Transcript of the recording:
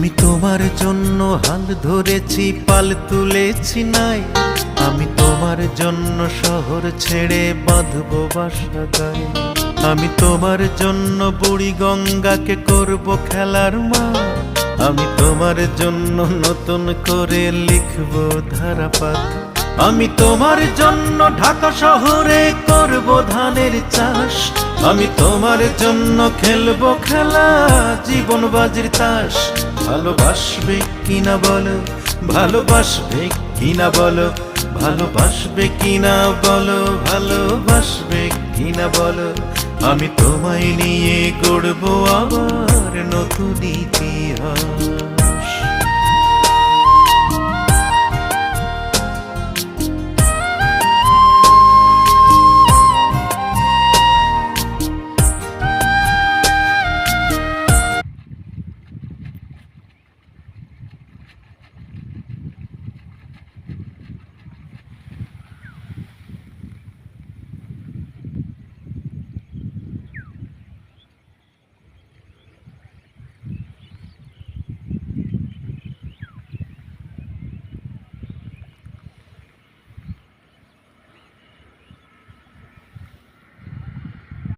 আমি তোমার জন্য হাল ধরেছি, পাল তুলেছি নাই। আমি তোমার জন্য শহর ছেড়ে বাঁধবো বাসা গায়ে। আমি তোমার জন্য বুড়ি গঙ্গাকে করব খেলার মা। আমি তোমার জন্য নতুন করে লিখবো ধারাপাত। আমি তোমার জন্য ঢাকা শহরে করব ধানের চাষ। আমি তোমার জন্য খেলবো খেলা, জীবন বাজির তাস। ভালোবাসবে কিনা বলো, ভালোবাসবে কিনা বলো, ভালোবাসবে কিনা বলো, ভালোবাসবে কিনা বলো। আমি তোমায় নিয়ে গড়বো আবার নতুন ইতিহাস।